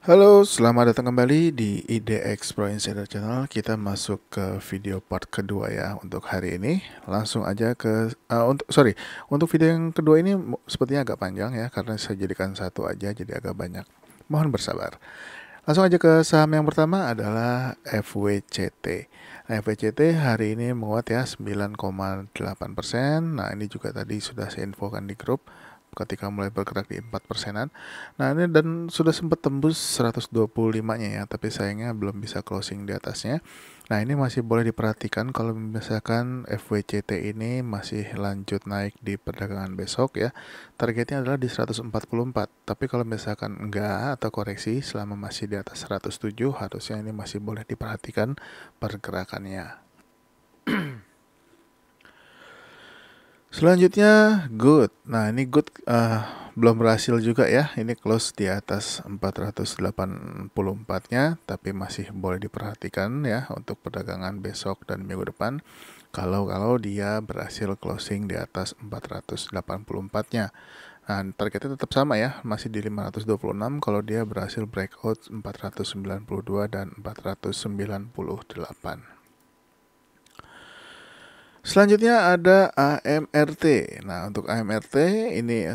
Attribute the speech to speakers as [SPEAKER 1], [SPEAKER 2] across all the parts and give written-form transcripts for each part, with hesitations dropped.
[SPEAKER 1] Halo, selamat datang kembali di IDX Pro Insider Channel. Kita masuk ke video part kedua ya untuk hari ini. Langsung aja ke untuk video yang kedua ini sepertinya agak panjang ya karena saya jadikan satu aja jadi agak banyak. Mohon bersabar. Langsung aja ke saham yang pertama adalah FWCT. Nah, FWCT hari ini menguat ya 9,8%. Nah, ini juga tadi sudah saya infokan di grup ketika mulai bergerak di 4%-an. Nah, ini dan sudah sempat tembus 125-nya ya, tapi sayangnya belum bisa closing di atasnya. Nah, ini masih boleh diperhatikan kalau misalkan FWCT ini masih lanjut naik di perdagangan besok ya. Targetnya adalah di 144. Tapi kalau misalkan enggak atau koreksi selama masih di atas 107, harusnya ini masih boleh diperhatikan pergerakannya. Selanjutnya good. Nah, ini good belum berhasil juga ya. Ini close di atas 484-nya, tapi masih boleh diperhatikan ya untuk perdagangan besok dan minggu depan. Kalau dia berhasil closing di atas 484-nya. Nah, targetnya tetap sama ya, masih di 526 kalau dia berhasil breakout 492 dan 498. Selanjutnya ada AMRT. Nah, untuk AMRT ini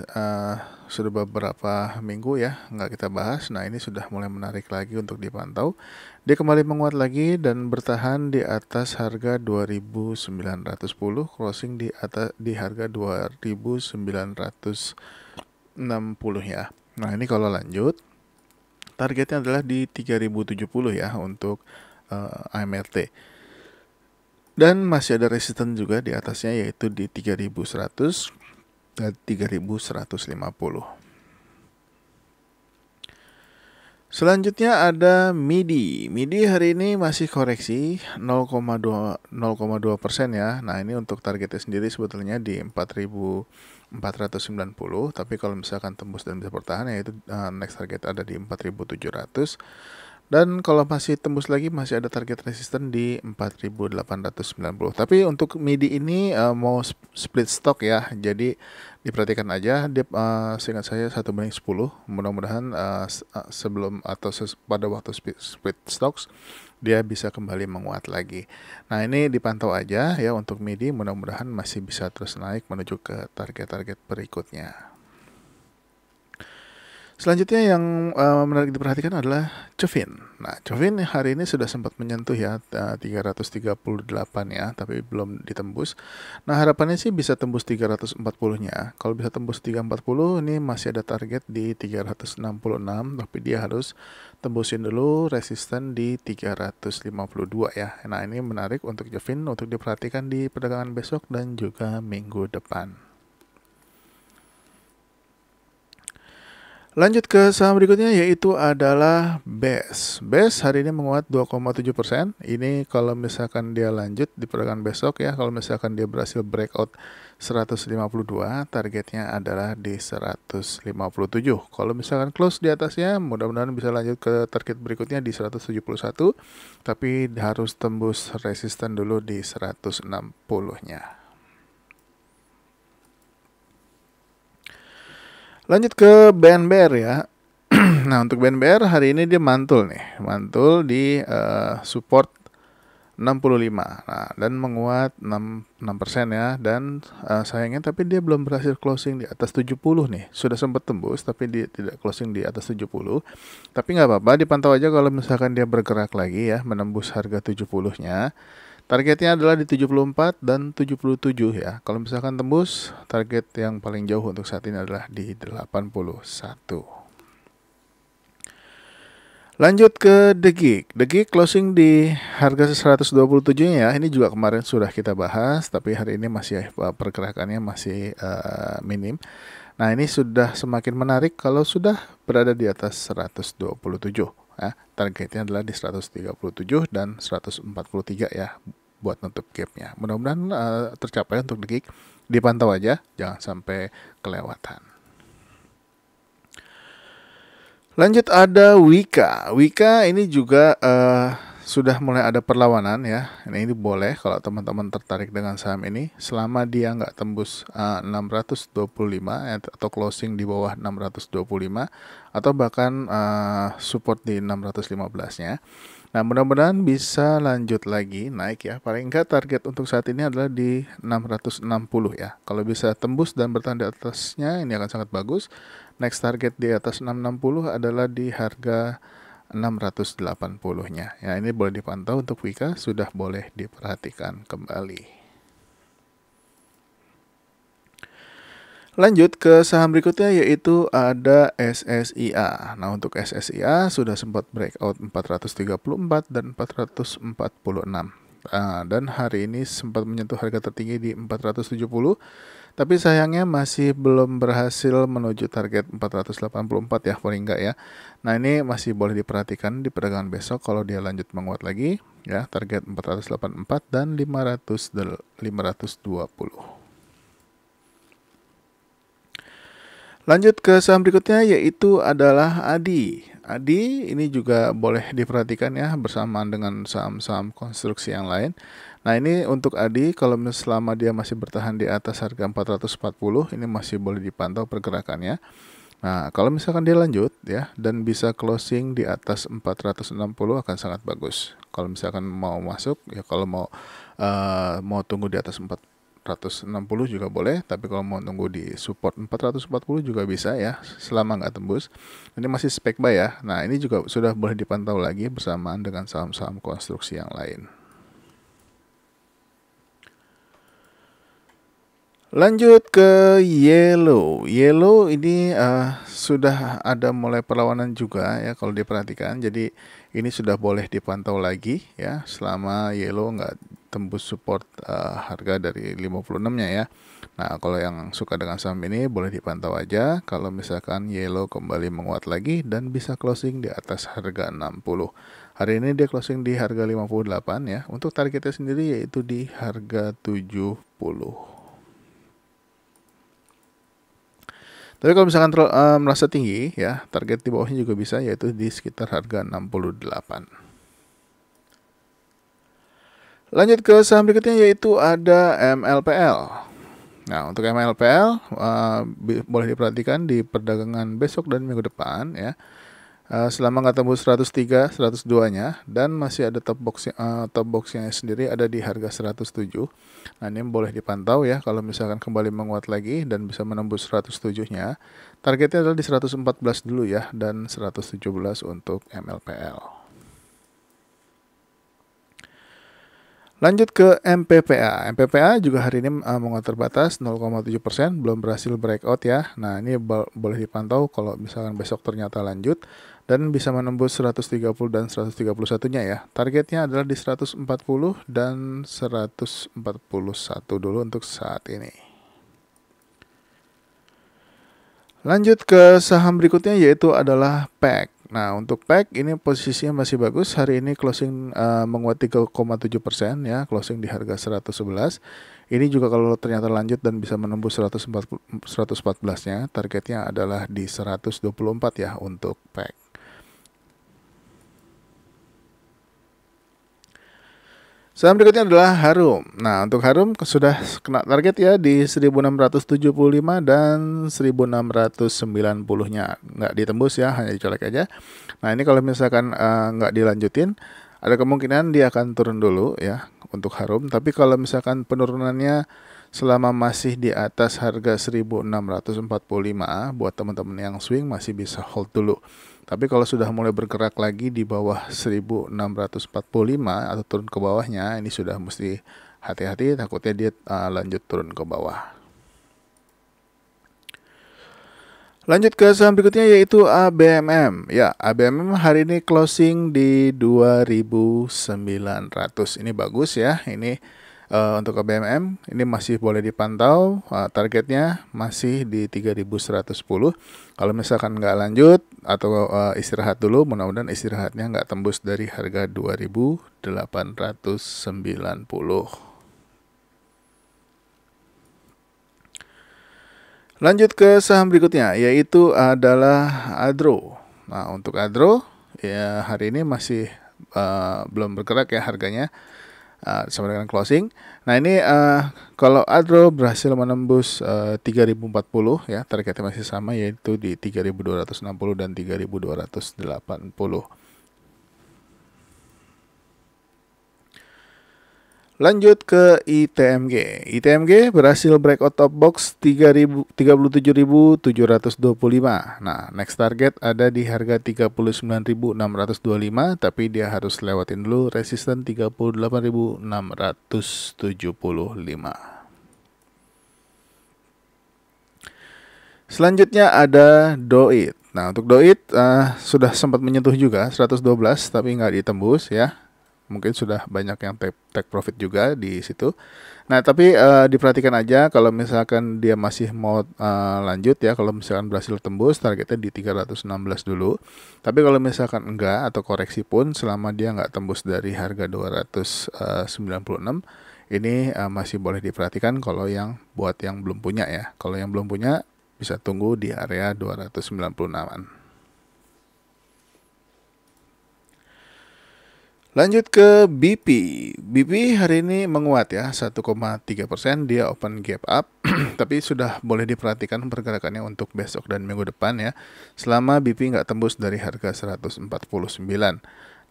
[SPEAKER 1] sudah beberapa minggu ya nggak kita bahas. Nah, ini sudah mulai menarik lagi untuk dipantau. Dia kembali menguat lagi dan bertahan di atas harga 2.910, closing di harga 2.960 ya. Nah, ini kalau lanjut targetnya adalah di 3.070 ya untuk AMRT. Dan masih ada resisten juga di atasnya yaitu di 3.100 dan 3.150. Selanjutnya ada MIDI. MIDI hari ini masih koreksi 0,2% ya. Nah, ini untuk targetnya sendiri sebetulnya di 4.490, tapi kalau misalkan tembus dan bisa bertahan yaitu next target ada di 4.700. Dan kalau masih tembus lagi masih ada target resisten di 4.890. Tapi untuk MIDI ini mau split stock ya. Jadi diperhatikan aja dia seingat saya 1/10. Mudah-mudahan sebelum atau pada waktu split stocks dia bisa kembali menguat lagi. Nah, ini dipantau aja ya untuk MIDI, mudah-mudahan masih bisa terus naik menuju ke target-target berikutnya. Selanjutnya yang menarik diperhatikan adalah Covin. Nah, Covin hari ini sudah sempat menyentuh ya 338 ya, tapi belum ditembus. Nah, harapannya sih bisa tembus 340-nya. Kalau bisa tembus 340, ini masih ada target di 366, tapi dia harus tembusin dulu resisten di 352 ya. Nah, ini menarik untuk Covin untuk diperhatikan di perdagangan besok dan juga minggu depan. Lanjut ke saham berikutnya yaitu adalah BES. BES hari ini menguat 2,7%. Ini kalau misalkan dia lanjut di perdagangan besok ya, kalau misalkan dia berhasil breakout 152, targetnya adalah di 157. Kalau misalkan close di atasnya, mudah-mudahan bisa lanjut ke target berikutnya di 171, tapi harus tembus resisten dulu di 160-nya. Lanjut ke BNBR ya. Nah, untuk BNBR hari ini dia mantul mantul di support 65. Nah, dan menguat 6% ya, dan sayangnya tapi dia belum berhasil closing di atas 70 nih. Sudah sempat tembus tapi dia tidak closing di atas 70. Tapi nggak apa-apa, dipantau aja kalau misalkan dia bergerak lagi ya menembus harga 70-nya. Targetnya adalah di 74 dan 77 ya. Kalau misalkan tembus, target yang paling jauh untuk saat ini adalah di 81. Lanjut ke The Gig. The Gig closing di harga 127 ya. Ini juga kemarin sudah kita bahas, tapi hari ini masih pergerakannya masih minim. Nah, ini sudah semakin menarik kalau sudah berada di atas 127. Ya, targetnya adalah di 137 dan 143 ya buat nutup gapnya. Mudah-mudahan tercapai untuk The Gig. Dipantau aja, jangan sampai kelewatan. Lanjut ada Wika. Wika ini juga sudah mulai ada perlawanan ya. Ini boleh kalau teman-teman tertarik dengan saham ini selama dia nggak tembus 625 atau closing di bawah 625 atau bahkan support di 615-nya. Nah, mudah-mudahan bisa lanjut lagi naik ya. Paling enggak target untuk saat ini adalah di 660 ya. Kalau bisa tembus dan bertahan di atasnya ini akan sangat bagus. Next target di atas 660 adalah di harga 680-nya. Ya, ini boleh dipantau untuk Wika, sudah boleh diperhatikan kembali. Lanjut ke saham berikutnya yaitu ada SSIA. Nah, untuk SSIA sudah sempat breakout 434 dan 446. Dan hari ini sempat menyentuh harga tertinggi di 470. Tapi sayangnya masih belum berhasil menuju target 484 ya, paling enggak ya. Nah, ini masih boleh diperhatikan di perdagangan besok kalau dia lanjut menguat lagi ya, target 484 dan 520. Lanjut ke saham berikutnya yaitu adalah ADI. ADI ini juga boleh diperhatikan ya bersamaan dengan saham-saham konstruksi yang lain. Nah, ini untuk ADI kalau selama dia masih bertahan di atas harga 440 ini masih boleh dipantau pergerakannya. Nah, kalau misalkan dia lanjut ya dan bisa closing di atas 460 akan sangat bagus. Kalau misalkan mau masuk ya, kalau mau tunggu di atas 460 juga boleh, tapi kalau mau tunggu di support 440 juga bisa ya, selama nggak tembus. Ini masih spek buy ya. Nah, ini juga sudah boleh dipantau lagi bersamaan dengan saham-saham konstruksi yang lain. Lanjut ke Yellow. Yellow ini sudah ada mulai perlawanan juga ya kalau diperhatikan. Jadi ini sudah boleh dipantau lagi ya selama Yellow nggak tembus support harga dari 56-nya ya. Nah, kalau yang suka dengan saham ini boleh dipantau aja kalau misalkan Yellow kembali menguat lagi dan bisa closing di atas harga 60. Hari ini dia closing di harga 58 ya. Untuk targetnya sendiri yaitu di harga 70. Tapi kalau misalkan merasa tinggi ya, target di bawahnya juga bisa yaitu di sekitar harga 68. Lanjut ke saham berikutnya yaitu ada MLPL. Nah, untuk MLPL boleh diperhatikan di perdagangan besok dan minggu depan ya. Selama nggak tembus 103, 102-nya dan masih ada top boxnya sendiri ada di harga 107. Nah, ini boleh dipantau ya kalau misalkan kembali menguat lagi dan bisa menembus 107-nya. Targetnya adalah di 114 dulu ya dan 117 untuk MLPL. Lanjut ke MPPA. MPPA juga hari ini menguat terbatas 0,7%, belum berhasil breakout ya. Nah, ini boleh dipantau kalau misalkan besok ternyata lanjut dan bisa menembus 130 dan 131-nya ya. Targetnya adalah di 140 dan 141 dulu untuk saat ini. Lanjut ke saham berikutnya yaitu adalah PEC. Nah, untuk PEC ini posisinya masih bagus. Hari ini closing menguat 3,7% ya, closing di harga 111. Ini juga kalau ternyata lanjut dan bisa menembus 114-nya, targetnya adalah di 124 ya untuk PEC. Saham berikutnya adalah Harum. Nah, untuk Harum sudah kena target ya di 1675 dan 1690-nya. Nggak ditembus ya, hanya dicolek aja. Nah, ini kalau misalkan nggak dilanjutin, ada kemungkinan dia akan turun dulu ya untuk Harum. Tapi kalau misalkan penurunannya selama masih di atas harga 1645, buat teman-teman yang swing masih bisa hold dulu. Tapi kalau sudah mulai bergerak lagi di bawah 1645 atau turun ke bawahnya, ini sudah mesti hati-hati, takutnya dia lanjut turun ke bawah. Lanjut ke saham berikutnya yaitu ABMM. Ya, ABMM hari ini closing di 2.900. Ini bagus ya. Ini untuk ABMM ini masih boleh dipantau, targetnya masih di 3.110. Kalau misalkan nggak lanjut atau istirahat dulu, mudah-mudahan istirahatnya nggak tembus dari harga 2.890. Lanjut ke saham berikutnya yaitu adalah Adro. Nah, untuk Adro ya hari ini masih belum bergerak ya harganya sama dengan closing. Nah ini kalau Adro berhasil menembus 3040 ya, targetnya masih sama yaitu di 3260 dan 3280. Lanjut ke ITMG. ITMG berhasil breakout top box 37.725. Nah, next target ada di harga 39.625, tapi dia harus lewatin dulu resisten 38.675. Selanjutnya ada Doit. Nah, untuk Doit sudah sempat menyentuh juga 112 tapi nggak ditembus ya. Mungkin sudah banyak yang take profit juga di situ. Nah, tapi diperhatikan aja kalau misalkan dia masih mau lanjut ya, kalau misalkan berhasil tembus targetnya di 316 dulu. Tapi kalau misalkan enggak atau koreksi pun selama dia nggak tembus dari harga 296, ini masih boleh diperhatikan kalau yang buat yang belum punya ya. Kalau yang belum punya bisa tunggu di area 296-an. Lanjut ke BP. BP hari ini menguat ya, 1,3%, dia open gap up, tapi sudah boleh diperhatikan pergerakannya untuk besok dan minggu depan ya, selama BP nggak tembus dari harga 149.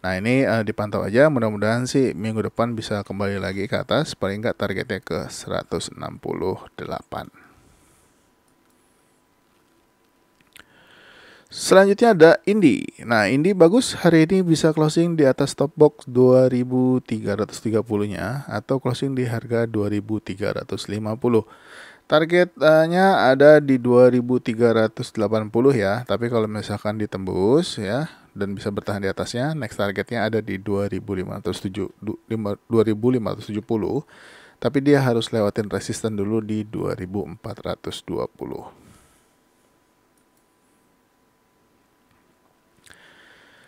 [SPEAKER 1] Nah ini dipantau aja, mudah-mudahan sih minggu depan bisa kembali lagi ke atas, paling nggak targetnya ke 168. Selanjutnya ada Indi. Nah, Indi bagus hari ini bisa closing di atas top box 2330-nya atau closing di harga 2350. Targetnya ada di 2380 ya, tapi kalau misalkan ditembus ya dan bisa bertahan di atasnya, next targetnya ada di 2570, tapi dia harus lewatin resisten dulu di 2420.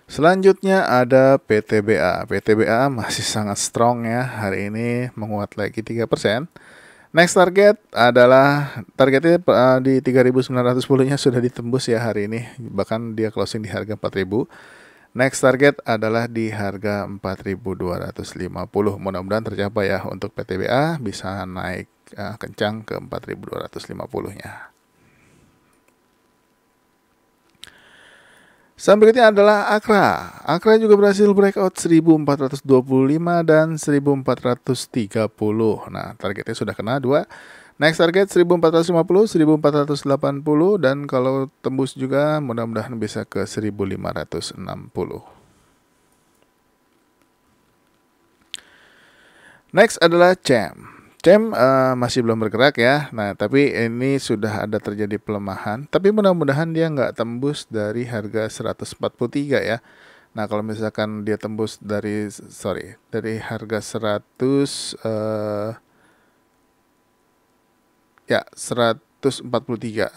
[SPEAKER 1] Selanjutnya ada PTBA. PTBA masih sangat strong ya, hari ini menguat lagi 3%. Next target adalah targetnya di 3.910-nya sudah ditembus ya hari ini, bahkan dia closing di harga 4.000. Next target adalah di harga 4.250. Mudah-mudahan tercapai ya untuk PTBA, bisa naik kencang ke 4.250-nya. Saham berikutnya adalah Akra. Akra juga berhasil breakout 1425 dan 1430. Nah, targetnya sudah kena 2. Next target 1450, 1480 dan kalau tembus juga mudah-mudahan bisa ke 1560. Next adalah CEM. CEM masih belum bergerak ya. Nah, tapi ini sudah ada terjadi pelemahan. Tapi mudah-mudahan dia nggak tembus dari harga 143 ya. Nah, kalau misalkan dia tembus dari harga 143.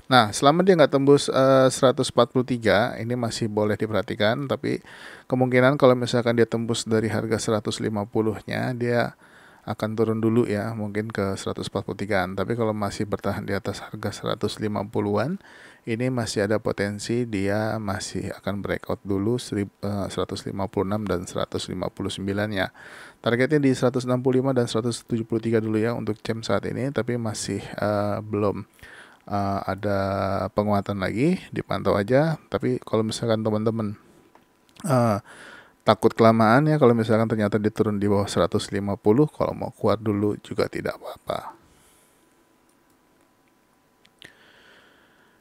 [SPEAKER 1] Nah, selama dia nggak tembus 143, ini masih boleh diperhatikan. Tapi kemungkinan kalau misalkan dia tembus dari harga 150-nya, dia akan turun dulu ya, mungkin ke 143-an. Tapi kalau masih bertahan di atas harga 150-an, ini masih ada potensi dia masih akan breakout dulu 156 dan 159-nya. Targetnya di 165 dan 173 dulu ya untuk CEM saat ini, tapi masih belum ada penguatan lagi, dipantau aja. Tapi kalau misalkan teman-teman takut kelamaan ya, kalau misalkan ternyata diturun di bawah 150, kalau mau keluar dulu juga tidak apa-apa.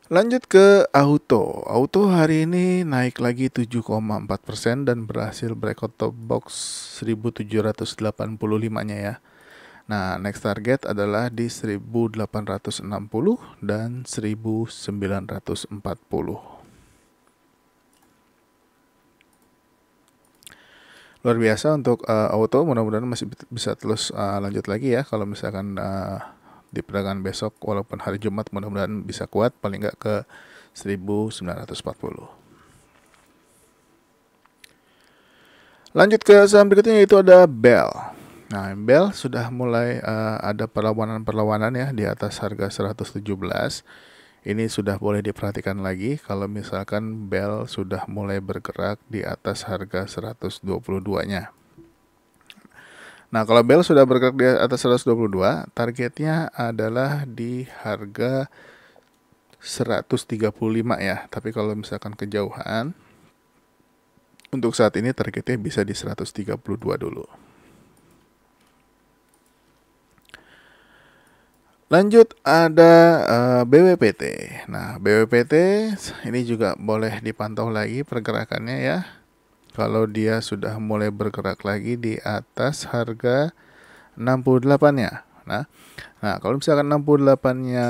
[SPEAKER 1] Lanjut ke Auto. Auto hari ini naik lagi 7,4% dan berhasil breakout top box 1785-nya ya. Nah, next target adalah di 1860 dan 1940. Luar biasa untuk Auto, mudah-mudahan masih bisa terus lanjut lagi ya. Kalau misalkan di perdagangan besok, walaupun hari Jumat, mudah-mudahan bisa kuat paling nggak ke 1940. Lanjut ke saham berikutnya yaitu ada Bell. Nah, Bell sudah mulai ada perlawanan ya di atas harga 117. Ini sudah boleh diperhatikan lagi kalau misalkan bell sudah mulai bergerak di atas harga 122-nya. Nah, kalau bell sudah bergerak di atas 122, targetnya adalah di harga 135 ya. Tapi kalau misalkan kejauhan, untuk saat ini targetnya bisa di 132 dulu. Lanjut ada BWPT. Nah, BWPT ini juga boleh dipantau lagi pergerakannya ya. Kalau dia sudah mulai bergerak lagi di atas harga 68-nya. Nah, kalau misalkan 68-nya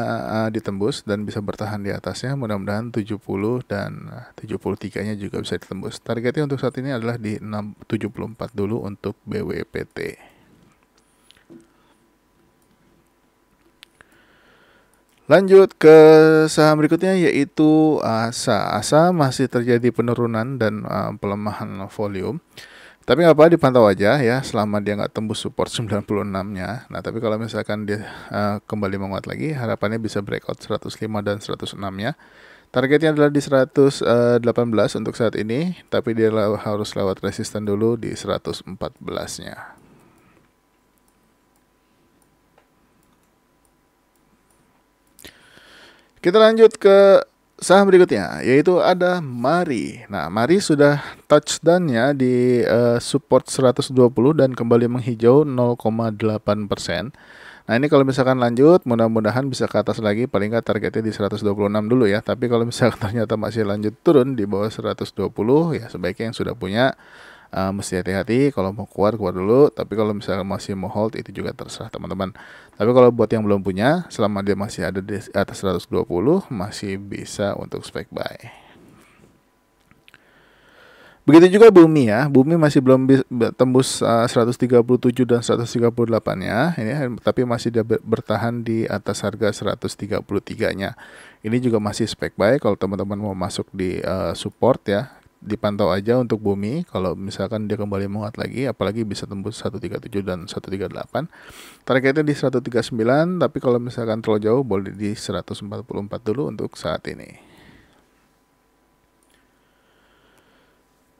[SPEAKER 1] ditembus dan bisa bertahan di atasnya, mudah-mudahan 70 dan 73-nya juga bisa ditembus. Targetnya untuk saat ini adalah di 74 dulu untuk BWPT. Lanjut ke saham berikutnya yaitu ASA. ASA masih terjadi penurunan dan pelemahan volume. Tapi nggak apa, dipantau aja ya selama dia nggak tembus support 96-nya. Nah, tapi kalau misalkan dia kembali menguat lagi, harapannya bisa breakout 105 dan 106-nya. Targetnya adalah di 118 untuk saat ini, tapi dia harus lewat resisten dulu di 114-nya. Kita lanjut ke saham berikutnya, yaitu ada Mari. Nah, Mari sudah touchdown-nya di support 120 dan kembali menghijau 0,8%. Nah, ini kalau misalkan lanjut, mudah-mudahan bisa ke atas lagi, paling nggak targetnya di 126 dulu ya. Tapi kalau misalkan ternyata masih lanjut turun di bawah 120, ya sebaiknya yang sudah punya mesti hati-hati. Kalau mau keluar dulu, tapi kalau misalkan masih mau hold, itu juga terserah teman-teman. Tapi kalau buat yang belum punya, selama dia masih ada di atas 120, masih bisa untuk spek buy. Begitu juga Bumi ya, Bumi masih belum tembus 137 dan 138-nya, ini tapi masih bertahan di atas harga 133-nya. Ini juga masih spek buy kalau teman-teman mau masuk di support ya. Dipantau aja untuk Bumi, kalau misalkan dia kembali menguat lagi, apalagi bisa tembus 137 dan 138. Targetnya di 139, tapi kalau misalkan terlalu jauh boleh di 144 dulu untuk saat ini.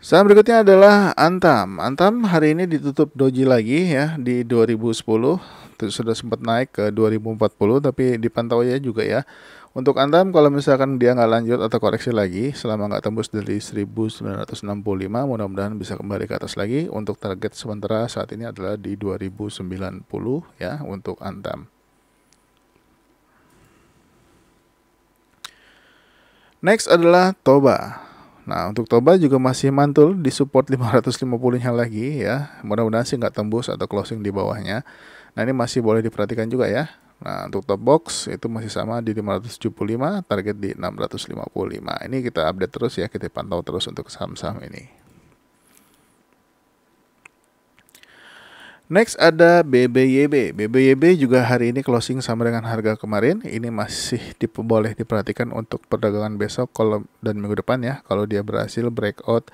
[SPEAKER 1] Saham berikutnya adalah Antam. Antam hari ini ditutup doji lagi ya di 2010. Sudah sempat naik ke 2040, tapi dipantau aja juga ya. Untuk Antam kalau misalkan dia nggak lanjut atau koreksi lagi selama nggak tembus dari 1965, mudah-mudahan bisa kembali ke atas lagi. Untuk target sementara saat ini adalah di 2090 ya untuk Antam. Next adalah Toba. Nah, untuk Toba juga masih mantul di support 550-nya lagi ya. Mudah-mudahan sih nggak tembus atau closing di bawahnya. Nah, ini masih boleh diperhatikan juga ya. Nah, untuk top box itu masih sama di 575, target di 655. Ini kita update terus ya, kita pantau terus untuk saham-saham ini. Next ada BBYB. BBYB juga hari ini closing sama dengan harga kemarin. Ini masih boleh diperhatikan untuk perdagangan besok dan minggu depan ya. Kalau dia berhasil breakout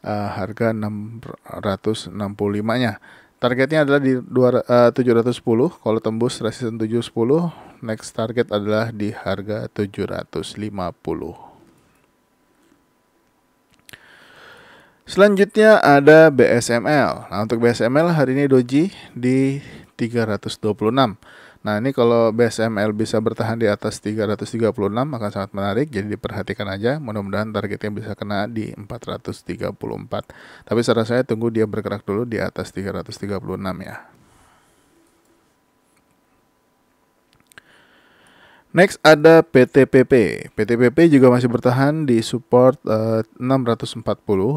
[SPEAKER 1] harga 665-nya. Targetnya adalah di 710. Kalau tembus resisten 710, next target adalah di harga 750. Selanjutnya ada BSML. Nah, untuk BSML hari ini doji di 326. Nah, ini kalau BSML bisa bertahan di atas 336 akan sangat menarik, jadi diperhatikan aja. Mudah-mudahan targetnya bisa kena di 434. Tapi saran saya tunggu dia bergerak dulu di atas 336 ya. Next ada PTPP. PTPP juga masih bertahan di support 640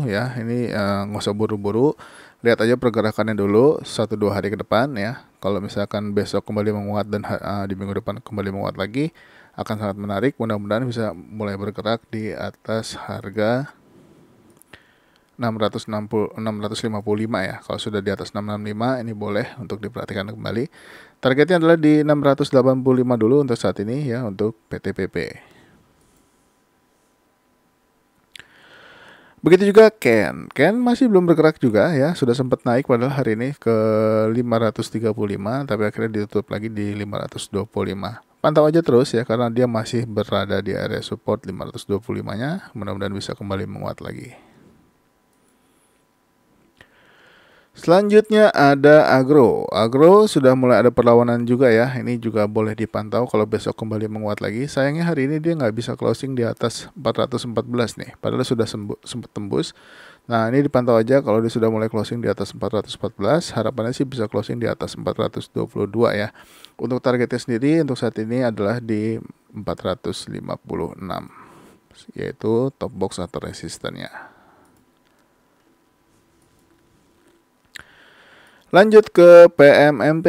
[SPEAKER 1] ya. Ini nggak usah buru-buru. Lihat aja pergerakannya dulu 1-2 hari ke depan ya. Kalau misalkan besok kembali menguat dan di minggu depan kembali menguat lagi, akan sangat menarik. Mudah-mudahan bisa mulai bergerak di atas harga 655 ya. Kalau sudah di atas 665 ini boleh untuk diperhatikan kembali. Targetnya adalah di 685 dulu untuk saat ini ya untuk PTPP. Begitu juga Ken masih belum bergerak juga ya, sudah sempat naik padahal hari ini ke 535, tapi akhirnya ditutup lagi di 525. pantau aja terus ya, karena dia masih berada di area support 525-nya. Mudah-mudahan bisa kembali menguat lagi. Selanjutnya ada agro. Agro sudah mulai ada perlawanan juga ya. Ini juga boleh dipantau kalau besok kembali menguat lagi. Sayangnya hari ini dia nggak bisa closing di atas 414 nih. Padahal sudah sempat tembus. Nah, ini dipantau aja kalau dia sudah mulai closing di atas 414. Harapannya sih bisa closing di atas 422 ya. Untuk targetnya sendiri untuk saat ini adalah di 456. Yaitu top box atau resistennya. Lanjut ke PMMP.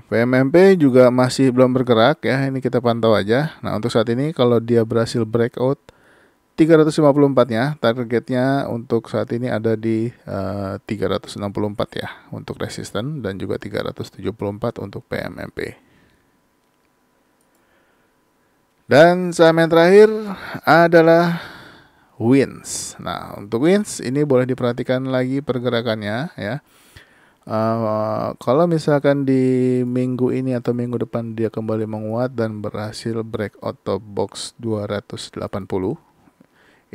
[SPEAKER 1] PMMP juga masih belum bergerak ya. Ini kita pantau aja. Nah, untuk saat ini kalau dia berhasil breakout 354-nya, targetnya untuk saat ini ada di 364 ya untuk resisten dan juga 374 untuk PMMP. Dan saham yang terakhir adalah WINS. Nah, untuk WINS ini boleh diperhatikan lagi pergerakannya ya. Kalau misalkan di minggu ini atau minggu depan dia kembali menguat dan berhasil breakout top box 280,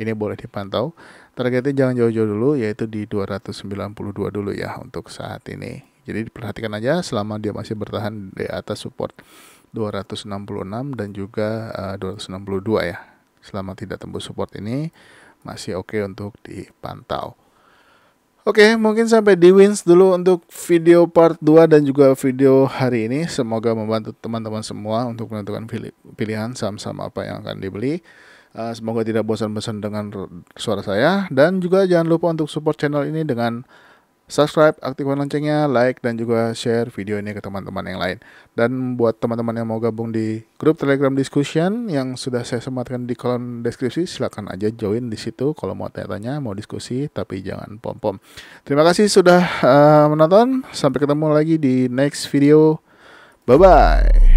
[SPEAKER 1] ini boleh dipantau. Targetnya jangan jauh-jauh dulu, yaitu di 292 dulu ya untuk saat ini. Jadi diperhatikan aja selama dia masih bertahan di atas support 266 dan juga 262 ya. Selama tidak tembus support ini masih oke untuk dipantau. Oke, mungkin sampai di WINS dulu untuk video part 2 dan juga video hari ini. Semoga membantu teman-teman semua untuk menentukan pilihan saham-saham apa yang akan dibeli. Semoga tidak bosan-bosan dengan suara saya. Dan juga jangan lupa untuk support channel ini dengan subscribe, aktifkan loncengnya, like, dan juga share video ini ke teman-teman yang lain. Dan buat teman-teman yang mau gabung di grup Telegram Discussion yang sudah saya sematkan di kolom deskripsi, silakan aja join di situ kalau mau tanya-tanya, mau diskusi, tapi jangan pom-pom. Terima kasih sudah menonton. Sampai ketemu lagi di next video. Bye-bye.